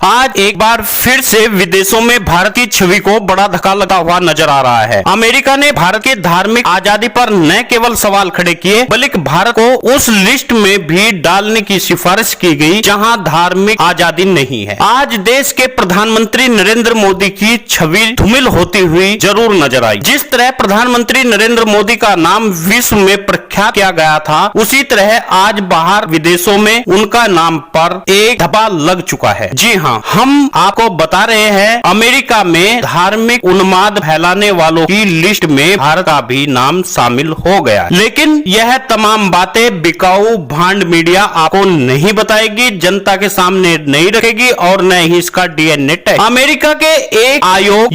आज एक बार फिर से विदेशों में भारत की छवि को बड़ा धक्का लगा हुआ नजर आ रहा है। अमेरिका ने भारत के धार्मिक आजादी पर न केवल सवाल खड़े किए बल्कि भारत को उस लिस्ट में भी डालने की सिफारिश की गई जहां धार्मिक आजादी नहीं है। आज देश के प्रधानमंत्री नरेंद्र मोदी की छवि धूमिल होती हुई जरूर नजर आई। जिस तरह प्रधानमंत्री नरेंद्र मोदी का नाम विश्व में प्रख्यात किया गया था, उसी तरह आज बाहर विदेशों में उनका नाम पर एक धब्बा लग चुका है। जी हाँ, हम आपको बता रहे हैं अमेरिका में धार्मिक उन्माद फैलाने वालों की लिस्ट में भारत का भी नाम शामिल हो गया। लेकिन यह तमाम बातें बिकाऊ भांड मीडिया आपको नहीं बताएगी, जनता के सामने नहीं रखेगी और न ही इसका डीएनए टैग। अमेरिका के एक आयोग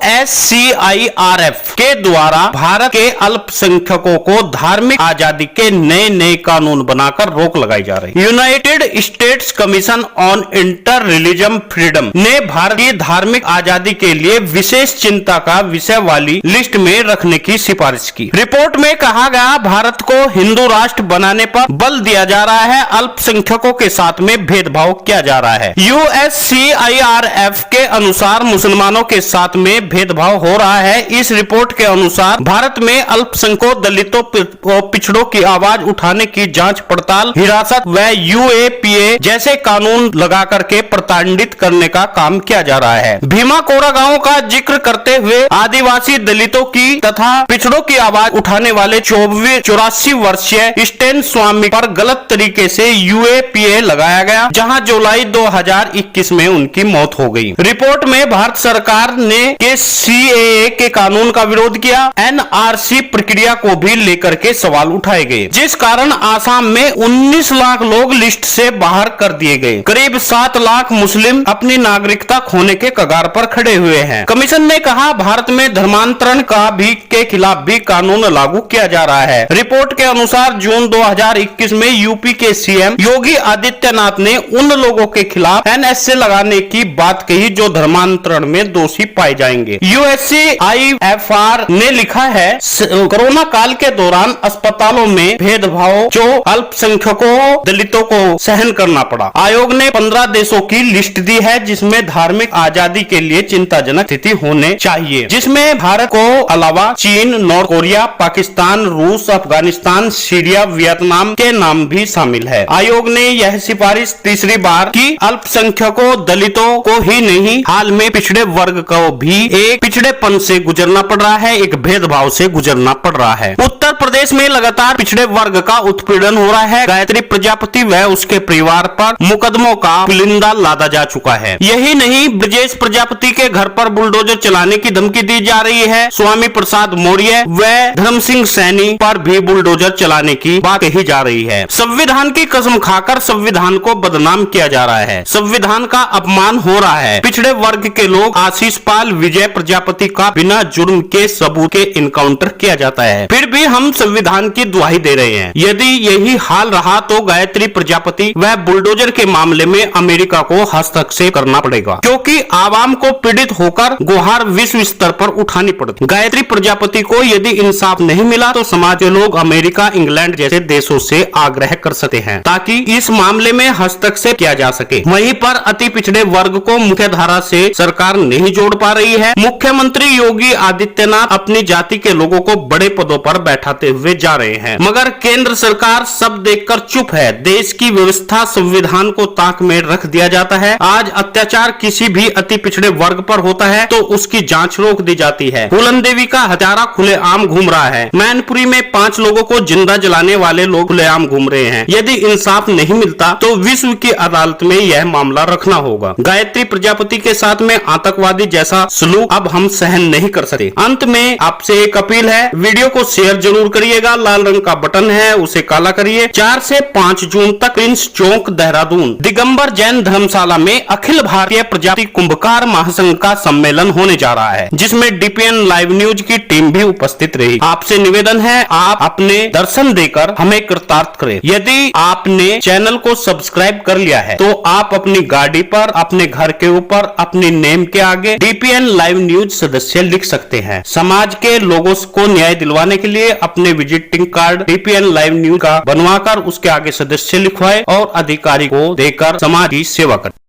USCIRF के द्वारा भारत के अल्पसंख्यकों को धार्मिक आजादी के नए नए कानून बनाकर रोक लगाई जा रही है। United states commission on inter religion freedom ने भारत की धार्मिक आजादी के लिए विशेष चिंता का विषय वाली लिस्ट में रखने की सिफारिश की। रिपोर्ट में कहा गया, भारत को हिंदू राष्ट्र बनाने पर बल दिया जा रहा है, अल्पसंख्यकों के साथ में भेदभाव किया जा रहा है। USCIRF के अनुसार मुसलमानों के साथ में भेदभाव हो रहा है। इस रिपोर्ट के अनुसार भारत में अल्पसंख्यकों, दलितों और पिछड़ों की आवाज उठाने की जांच पड़ताल, हिरासत व UAPA जैसे कानून लगा करके प्रताड़ित करने का काम किया जा रहा है। भीमा कोरेगांव का जिक्र करते हुए आदिवासी, दलितों की तथा पिछड़ों की आवाज उठाने वाले 84 वर्षीय स्टेन स्वामी पर गलत तरीके से UAPA लगाया गया, जहां जुलाई 2021 में उनकी मौत हो गई। रिपोर्ट में भारत सरकार ने CAA के कानून का विरोध किया। NRC प्रक्रिया को भी लेकर के सवाल उठाए गए, जिस कारण आसाम में 19 लाख लोग लिस्ट से बाहर कर दिए गए। करीब 7 लाख मुस्लिम अपनी नागरिकता खोने के कगार पर खड़े हुए हैं। कमीशन ने कहा, भारत में धर्मांतरण के खिलाफ भी कानून लागू किया जा रहा है। रिपोर्ट के अनुसार जून 2021 में यूपी के CM योगी आदित्यनाथ ने उन लोगों के खिलाफ NSA लगाने की बात कही जो धर्मांतरण में दोषी पाए जाएंगे। USCIFR ने लिखा है, कोरोना काल के दौरान अस्पतालों में भेदभाव जो अल्पसंख्यकों, दलितों को सहन करना पड़ा। आयोग ने 15 देशों की लिस्ट दी है जिसमें धार्मिक आजादी के लिए चिंताजनक स्थिति होने चाहिए, जिसमें भारत को अलावा चीन, नॉर्थ कोरिया, पाकिस्तान, रूस, अफगानिस्तान, सीरिया, वियतनाम के नाम भी शामिल है। आयोग ने यह सिफारिश तीसरी बार की अल्पसंख्यकों, दलितों को ही नहीं, हाल में पिछड़े वर्ग को भी एक पिछड़ेपन से गुजरना पड़ रहा है, एक भेदभाव से गुजरना पड़ रहा है। उत्तर प्रदेश में लगातार पिछड़े वर्ग का उत्पीड़न हो रहा है। गायत्री प्रजापति व उसके परिवार पर मुकदमों का पुलिंदा लादा जा चुका है। यही नहीं, ब्रजेश प्रजापति के घर पर बुलडोजर चलाने की धमकी दी जा रही है। स्वामी प्रसाद मौर्य व धर्म सिंह सैनी पर भी बुलडोजर चलाने की बात कही जा रही है। संविधान की कसम खाकर संविधान को बदनाम किया जा रहा है, संविधान का अपमान हो रहा है। पिछड़े वर्ग के लोग आशीष पाल, विजय प्रजापति का बिना जुर्म के सबूत के इनकाउंटर किया जाता है, फिर भी हम संविधान की दुहाई दे रहे हैं। यदि यही हाल रहा तो गायत्री प्रजापति व बुलडोजर के मामले में अमेरिका को हस्तक्षेप करना पड़ेगा, क्योंकि आवाम को पीड़ित होकर गुहार विश्व स्तर पर उठानी पड़ती। गायत्री प्रजापति को यदि इंसाफ नहीं मिला तो समाज के लोग अमेरिका, इंग्लैंड जैसे देशों से आग्रह कर सकते हैं ताकि इस मामले में हस्तक्षेप किया जा सके। वहीं पर अति पिछड़े वर्ग को मुख्य धारा से सरकार नहीं जोड़ पा रही है। मुख्यमंत्री योगी आदित्यनाथ अपनी जाति के लोगों को बड़े पदों पर बैठाते हुए जा रहे हैं, मगर केंद्र सरकार सब देखकर चुप है। देश की व्यवस्था, संविधान को ताक में रख दिया जाता है। आज अत्याचार किसी भी अति पिछड़े वर्ग पर होता है तो उसकी जांच रोक दी जाती है। फूलन देवी का हत्यारा खुलेआम घूम रहा है। मैनपुरी में 5 लोगों को जिंदा जलाने वाले लोग खुलेआम घूम रहे हैं। यदि इंसाफ नहीं मिलता तो विश्व की अदालत में यह मामला रखना होगा। गायत्री प्रजापति के साथ में आतंकवादी जैसा सलूक अब हम सहन नहीं कर सकते। अंत में आपसे एक अपील है, वीडियो को शेयर जरूर करिएगा। लाल रंग का बटन है उसे काला करिए। 4 से 5 जून तक प्रिंस चौक, देहरादून दिगंबर जैन धर्मशाला में अखिल भारतीय प्रजापति कुंभकार महासंघ का सम्मेलन होने जा रहा है, जिसमें DPN लाइव न्यूज की टीम भी उपस्थित रही। आपसे निवेदन है, आप अपने दर्शन देकर हमें कृतार्थ करें। यदि आपने चैनल को सब्सक्राइब कर लिया है तो आप अपनी गाड़ी पर, अपने घर के ऊपर, अपनी नेम के आगे DPN लाइव न्यूज सदस्य लिख सकते हैं। समाज के लोगों को न्याय दिलवाने के लिए अपने visiting card DPN live news का बनवाकर उसके आगे सदस्य लिखवाए और अधिकारी को देकर समाज की सेवा करें।